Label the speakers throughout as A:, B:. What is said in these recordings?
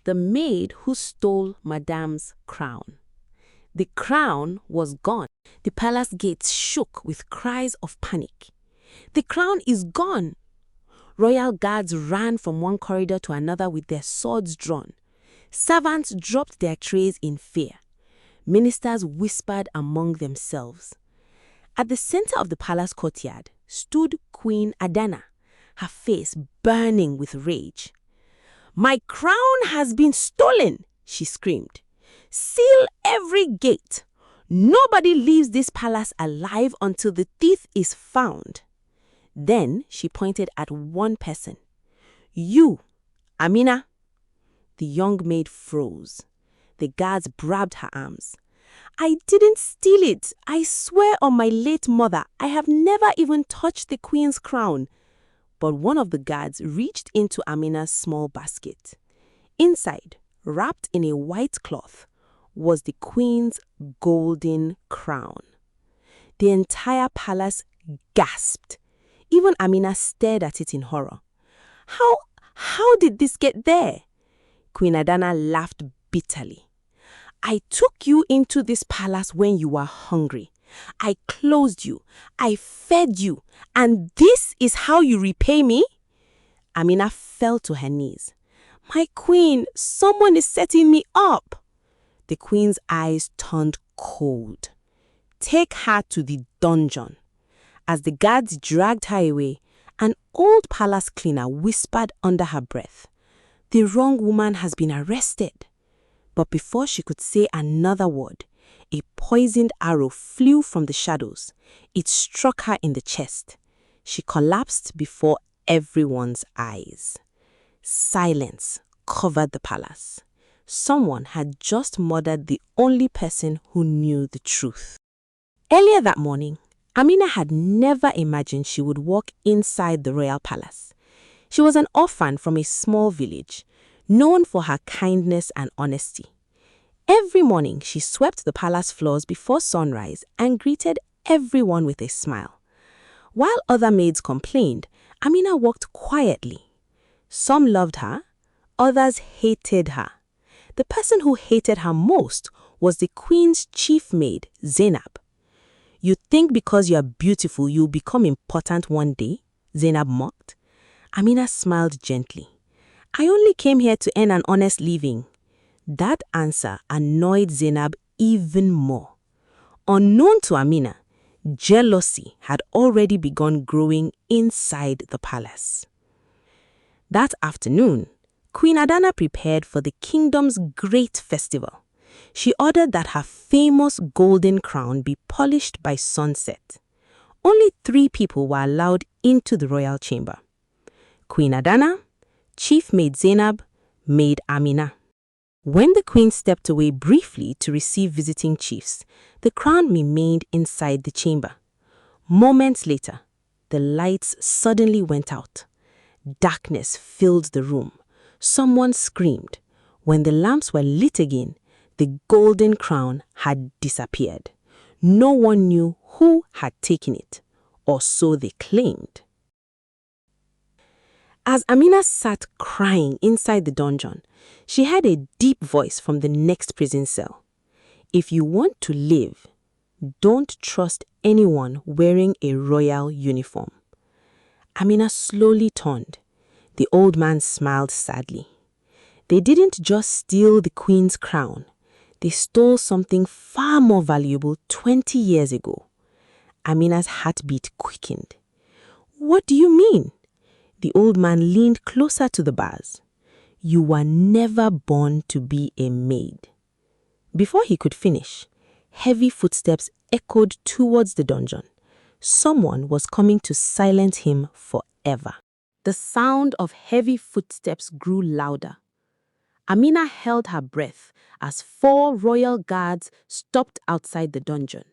A: The maid who stole Madame's crown. The crown was gone. The palace gates shook with cries of panic. The crown is gone! Royal guards ran from one corridor to another with their swords drawn. Servants dropped their trays in fear. Ministers whispered among themselves. At the center of the palace courtyard stood Queen Adana, her face burning with rage. "My crown has been stolen!" she screamed. "Seal every gate! Nobody leaves this palace alive until the thief is found." Then she pointed at one person. "You, Amina." The young maid froze. The guards grabbed her arms. "I didn't steal it. I swear on my late mother, I have never even touched the queen's crown." But one of the guards reached into Amina's small basket. Inside, wrapped in a white cloth, was the queen's golden crown. The entire palace gasped. Even Amina stared at it in horror. How did this get there?" Queen Adana laughed bitterly. "I took you into this palace when you were hungry. I clothed you, I fed you, and this is how you repay me?" Amina fell to her knees. "My queen, someone is setting me up." The queen's eyes turned cold. "Take her to the dungeon." As the guards dragged her away, an old palace cleaner whispered under her breath, "The wrong woman has been arrested." But before she could say another word, a poisoned arrow flew from the shadows. It struck her in the chest. She collapsed before everyone's eyes. Silence covered the palace. Someone had just murdered the only person who knew the truth. Earlier that morning, Amina had never imagined she would walk inside the royal palace. She was an orphan from a small village, known for her kindness and honesty. Every morning, she swept the palace floors before sunrise and greeted everyone with a smile. While other maids complained, Amina walked quietly. Some loved her, others hated her. The person who hated her most was the queen's chief maid, Zainab. "You think because you are beautiful you'll become important one day?" Zainab mocked. Amina smiled gently. "I only came here to earn an honest living." That answer annoyed Zainab even more. Unknown to Amina, jealousy had already begun growing inside the palace. That afternoon, Queen Adana prepared for the kingdom's great festival. She ordered that her famous golden crown be polished by sunset. Only 3 people were allowed into the royal chamber: Queen Adana, Chief Maid Zainab, Maid Amina. When the queen stepped away briefly to receive visiting chiefs, the crown remained inside the chamber. Moments later, the lights suddenly went out. Darkness filled the room. Someone screamed. When the lamps were lit again, the golden crown had disappeared. No one knew who had taken it, or so they claimed. As Amina sat crying inside the dungeon, she heard a deep voice from the next prison cell. "If you want to live, don't trust anyone wearing a royal uniform." Amina slowly turned. The old man smiled sadly. "They didn't just steal the queen's crown. They stole something far more valuable 20 years ago." Amina's heartbeat quickened. "What do you mean?" The old man leaned closer to the bars. "You were never born to be a maid." Before he could finish, heavy footsteps echoed towards the dungeon. Someone was coming to silence him forever. The sound of heavy footsteps grew louder. Amina held her breath as 4 royal guards stopped outside the dungeon.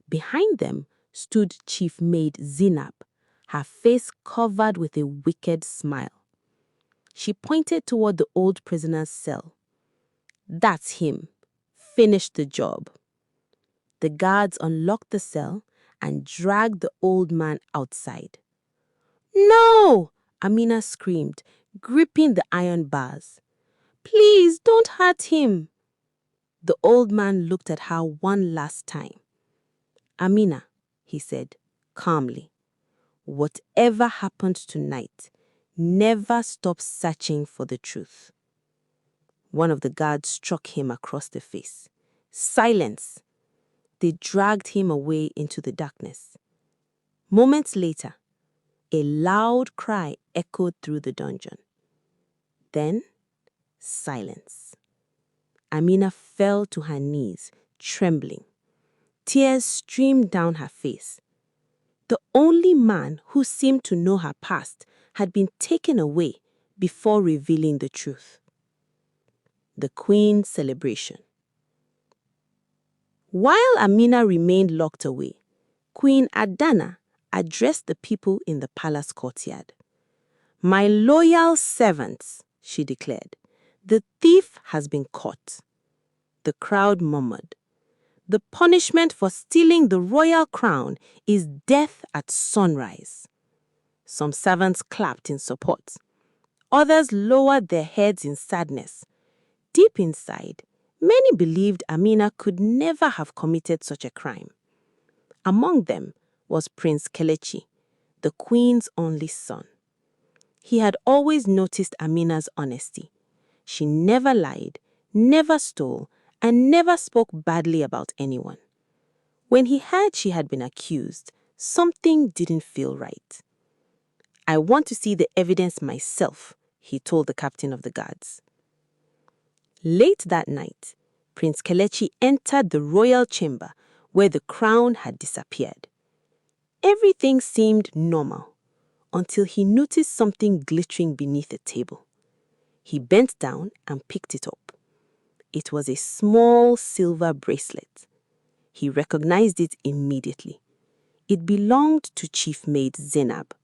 A: Behind them stood Chief Maid Zainab, her face covered with a wicked smile. She pointed toward the old prisoner's cell. "That's him. Finish the job." The guards unlocked the cell and dragged the old man outside. "No!" Amina screamed, gripping the iron bars. Please don't hurt him. The old man looked at her one last time. Amina, he said calmly, whatever happened tonight, never stop searching for the truth. One of the guards struck him across the face. Silence! They dragged him away into the darkness. Moments later, a loud cry echoed through the dungeon. Then, silence. Amina fell to her knees, trembling. Tears streamed down her face. The only man who seemed to know her past had been taken away before revealing the truth. The Queen's celebration. While Amina remained locked away, Queen Adana addressed the people in the palace courtyard. "My loyal servants," she declared, "the thief has been caught." The crowd murmured. "The punishment for stealing the royal crown is death at sunrise." Some servants clapped in support. Others lowered their heads in sadness. Deep inside, many believed Amina could never have committed such a crime. Among them was Prince Kelechi, the Queen's only son. He had always noticed Amina's honesty. She never lied, never stole, and never spoke badly about anyone. When he heard she had been accused, something didn't feel right. "I want to see the evidence myself," he told the captain of the guards. Late that night, Prince Kelechi entered the royal chamber where the crown had disappeared. Everything seemed normal until he noticed something glittering beneath a table. He bent down and picked it up. It was a small silver bracelet. He recognized it immediately. It belonged to Chief Maid Zainab.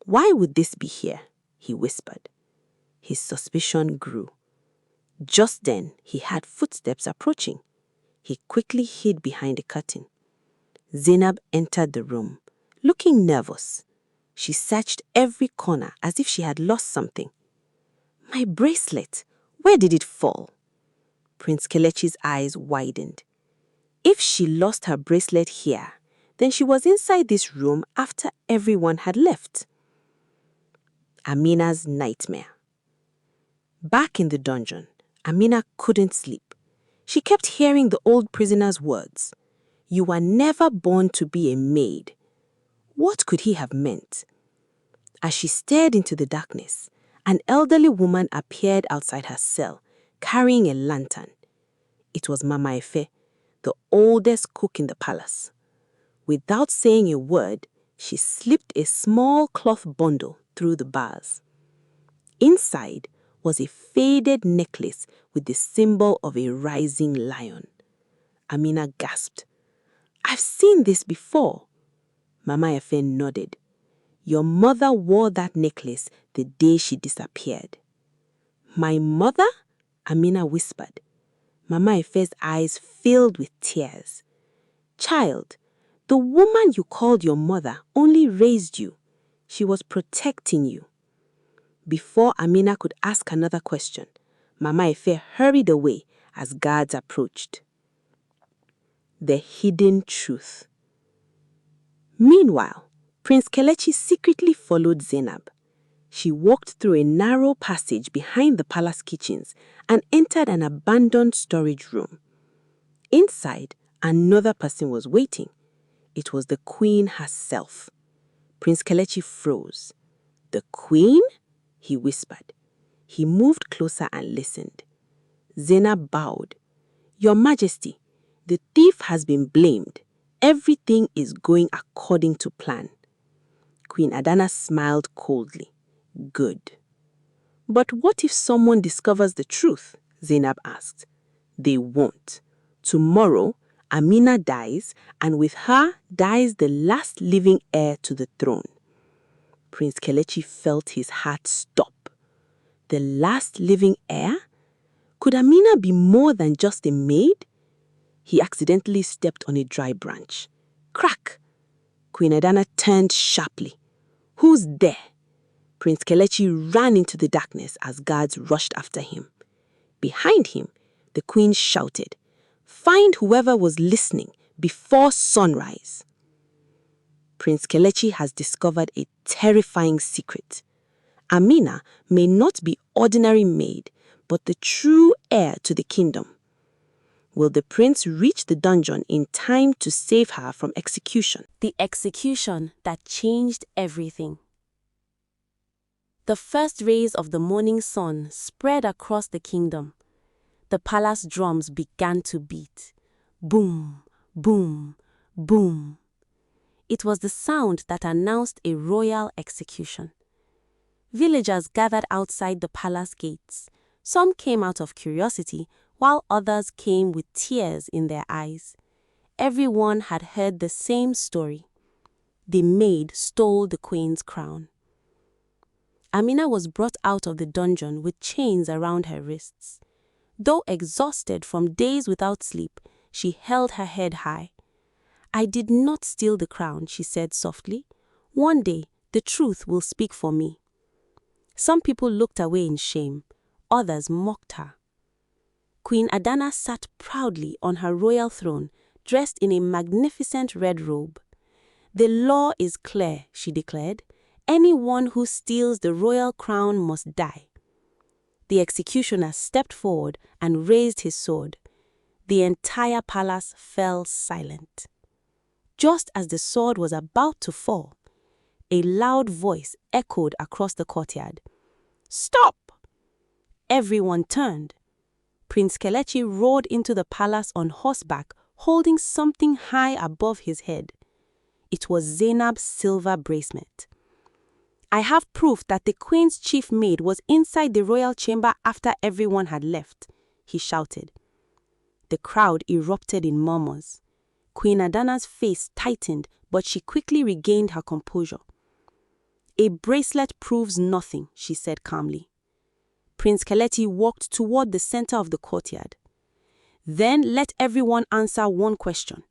A: "Why would this be here?" he whispered. His suspicion grew. Just then, he heard footsteps approaching. He quickly hid behind a curtain. Zainab entered the room, looking nervous. She searched every corner as if she had lost something. "My bracelet! Where did it fall?" Prince Kelechi's eyes widened. If she lost her bracelet here, then she was inside this room after everyone had left. Amina's nightmare. Back in the dungeon, Amina couldn't sleep. She kept hearing the old prisoner's words. "You were never born to be a maid." What could he have meant? As she stared into the darkness, an elderly woman appeared outside her cell, carrying a lantern. It was Mama Efe, the oldest cook in the palace. Without saying a word, she slipped a small cloth bundle through the bars. Inside was a faded necklace with the symbol of a rising lion. Amina gasped. "I've seen this before." Mama Efe nodded. "Your mother wore that necklace the day she disappeared." "My mother?" Amina whispered. Mama Efe's eyes filled with tears. "Child, the woman you called your mother only raised you. She was protecting you." Before Amina could ask another question, Mama Efe hurried away as guards approached. The hidden truth. Meanwhile, Prince Kelechi secretly followed Zainab. She walked through a narrow passage behind the palace kitchens and entered an abandoned storage room. Inside, another person was waiting. It was the Queen herself. Prince Kelechi froze. "The Queen?" he whispered. He moved closer and listened. Zainab bowed. "Your Majesty, the thief has been blamed. Everything is going according to plan." Queen Adana smiled coldly. "Good." "But what if someone discovers the truth?" Zainab asked. "They won't. Tomorrow, Amina dies, and with her dies the last living heir to the throne." Prince Kelechi felt his heart stop. The last living heir? Could Amina be more than just a maid? He accidentally stepped on a dry branch. Crack! Queen Adana turned sharply. "Who's there?" Prince Kelechi ran into the darkness as guards rushed after him. Behind him, the queen shouted, "Find whoever was listening before sunrise." Prince Kelechi has discovered a terrifying secret. Amina may not be ordinary maid, but the true heir to the kingdom. Will the prince reach the dungeon in time to save her from execution?
B: The execution that changed everything. The first rays of the morning sun spread across the kingdom. The palace drums began to beat. Boom, boom, boom. It was the sound that announced a royal execution. Villagers gathered outside the palace gates. Some came out of curiosity, while others came with tears in their eyes. Everyone had heard the same story. The maid stole the queen's crown. Amina was brought out of the dungeon with chains around her wrists. Though exhausted from days without sleep, she held her head high. "I did not steal the crown," she said softly. "One day, the truth will speak for me." Some people looked away in shame. Others mocked her. Queen Adana sat proudly on her royal throne, dressed in a magnificent red robe. "The law is clear," she declared. "Anyone who steals the royal crown must die." The executioner stepped forward and raised his sword. The entire palace fell silent. Just as the sword was about to fall, a loud voice echoed across the courtyard. "Stop!" Everyone turned. Prince Kelechi rode into the palace on horseback, holding something high above his head. It was Zainab's silver bracelet. "I have proof that the queen's chief maid was inside the royal chamber after everyone had left," he shouted. The crowd erupted in murmurs. Queen Adana's face tightened, but she quickly regained her composure. "A bracelet proves nothing," she said calmly. Prince Kelechi walked toward the center of the courtyard. "Then let everyone answer one question.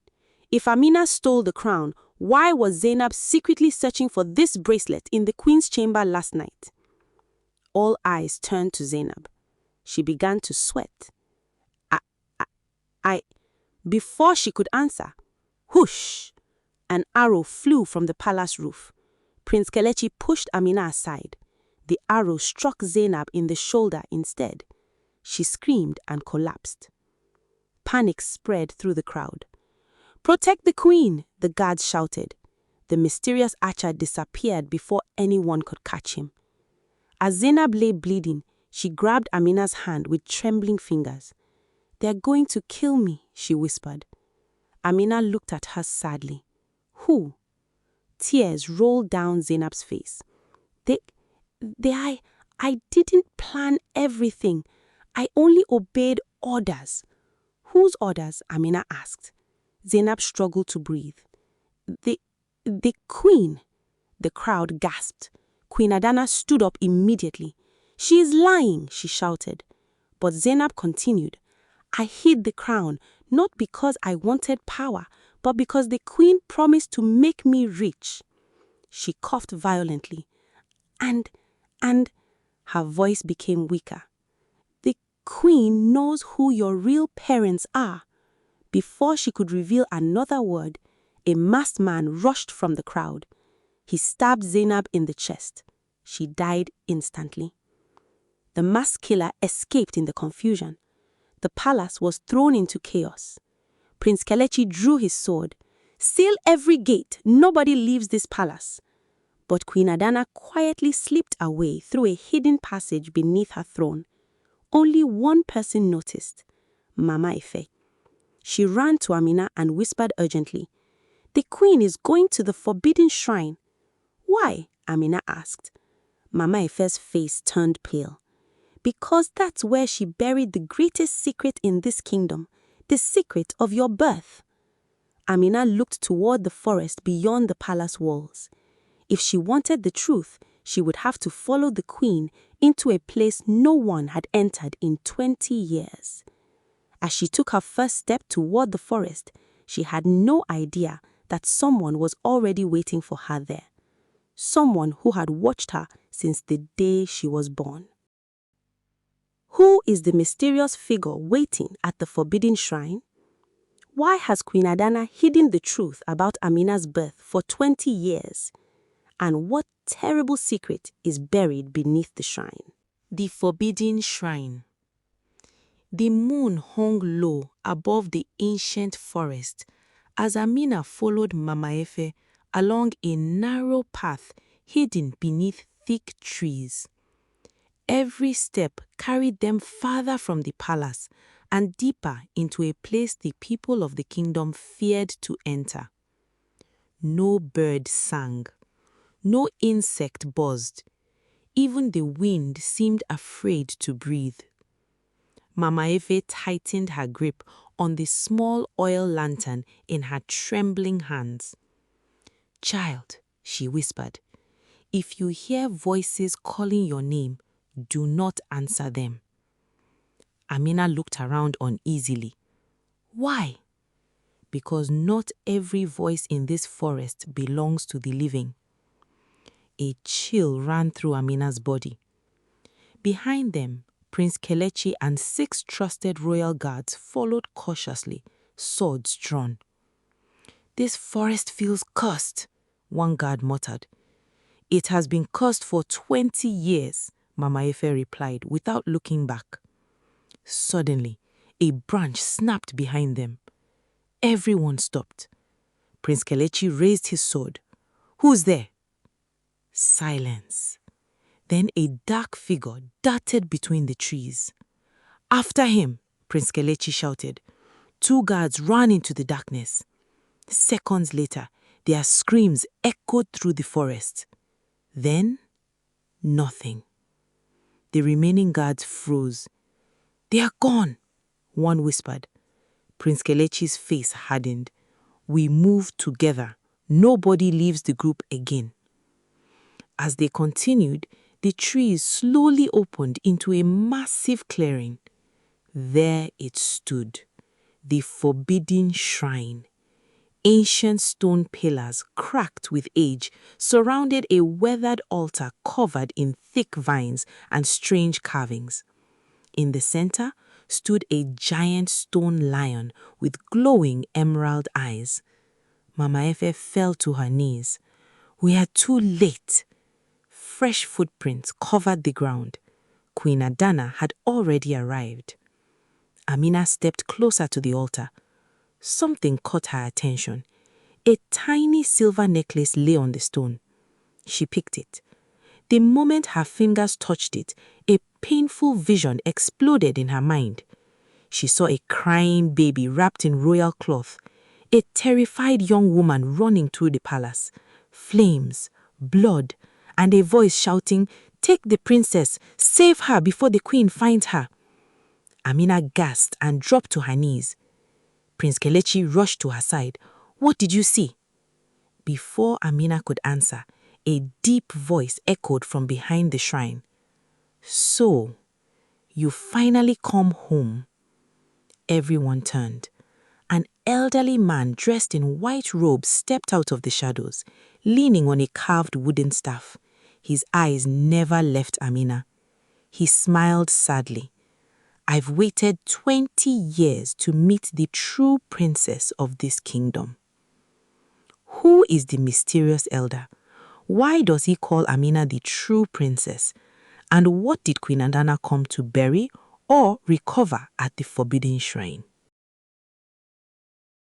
B: If Amina stole the crown, why was Zainab secretly searching for this bracelet in the queen's chamber last night?" All eyes turned to Zainab. She began to sweat. I. Before she could answer, whoosh! An arrow flew from the palace roof. Prince Kelechi pushed Amina aside. The arrow struck Zainab in the shoulder instead. She screamed and collapsed. Panic spread through the crowd. "Protect the queen!" the guards shouted. The mysterious archer disappeared before anyone could catch him. As Zainab lay bleeding, she grabbed Amina's hand with trembling fingers. "They're going to kill me," she whispered. Amina looked at her sadly. "Who?" Tears rolled down Zainab's face. I didn't plan everything. I only obeyed orders." "Whose orders?" Amina asked. Zainab struggled to breathe. The queen." The crowd gasped. Queen Adana stood up immediately. "She is lying," she shouted. But Zainab continued. "I hid the crown, not because I wanted power, but because the queen promised to make me rich." She coughed violently. And her voice became weaker. "The queen knows who your real parents are." Before she could reveal another word, a masked man rushed from the crowd. He stabbed Zainab in the chest. She died instantly. The masked killer escaped in the confusion. The palace was thrown into chaos. Prince Kelechi drew his sword. "Seal every gate. Nobody leaves this palace." But Queen Adana quietly slipped away through a hidden passage beneath her throne. Only one person noticed: Mama Ife. She ran to Amina and whispered urgently, "The queen is going to the forbidden shrine." "Why?" Amina asked. Mama Ife's face turned pale. "Because that's where she buried the greatest secret in this kingdom, the secret of your birth." Amina looked toward the forest beyond the palace walls. If she wanted the truth, she would have to follow the queen into a place no one had entered in 20 years. As she took her first step toward the forest, she had no idea that someone was already waiting for her there. someone who had watched her since the day she was born. Who is the mysterious figure waiting at the forbidden shrine? Why has Queen Adana hidden the truth about Amina's birth for 20 years? And what terrible secret is buried beneath the shrine?
A: The forbidden shrine. The moon hung low above the ancient forest as Amina followed Mama Efe along a narrow path hidden beneath thick trees. Every step carried them farther from the palace and deeper into a place the people of the kingdom feared to enter. No bird sang, no insect buzzed. Even the wind seemed afraid to breathe. Mama Efe tightened her grip on the small oil lantern in her trembling hands. "Child," she whispered, "if you hear voices calling your name, do not answer them." Amina looked around uneasily. Why? Because not every voice in this forest belongs to the living. A chill ran through Amina's body. Behind them, Prince Kelechi and 6 trusted royal guards followed cautiously, swords drawn. "This forest feels cursed," one guard muttered. "It has been cursed for 20 years, Mama Efe replied without looking back. Suddenly, a branch snapped behind them. Everyone stopped. Prince Kelechi raised his sword. "Who's there?" Silence. Then a dark figure darted between the trees. "After him!" Prince Kelechi shouted. 2 guards ran into the darkness. Seconds later, their screams echoed through the forest. Then, nothing. The remaining guards froze. "They are gone," one whispered. Prince Kelechi's face hardened. "We move together. Nobody leaves the group again." As they continued, the trees slowly opened into a massive clearing. There it stood, the forbidden shrine. Ancient stone pillars, cracked with age, surrounded a weathered altar covered in thick vines and strange carvings. In the center stood a giant stone lion with glowing emerald eyes. Mama Efe fell to her knees. We are too late. Fresh footprints covered the ground. Queen Adana had already arrived. Amina stepped closer to the altar. Something caught her attention. A tiny silver necklace lay on the stone. She picked it. The moment her fingers touched it, a painful vision exploded in her mind. She saw a crying baby wrapped in royal cloth, a terrified young woman running through the palace, flames, blood, and a voice shouting, "Take the princess, save her before the queen finds her." Amina gasped and dropped to her knees. Prince Kelechi rushed to her side. "What did you see?" Before Amina could answer, a deep voice echoed from behind the shrine. "So, you finally come home." Everyone turned. An elderly man dressed in white robes stepped out of the shadows, leaning on a carved wooden staff. His eyes never left Amina. He smiled sadly. "I've waited 20 years to meet the true princess of this kingdom." Who is the mysterious elder? Why does he call Amina the true princess? And what did Queen Adana come to bury or recover at the forbidden shrine?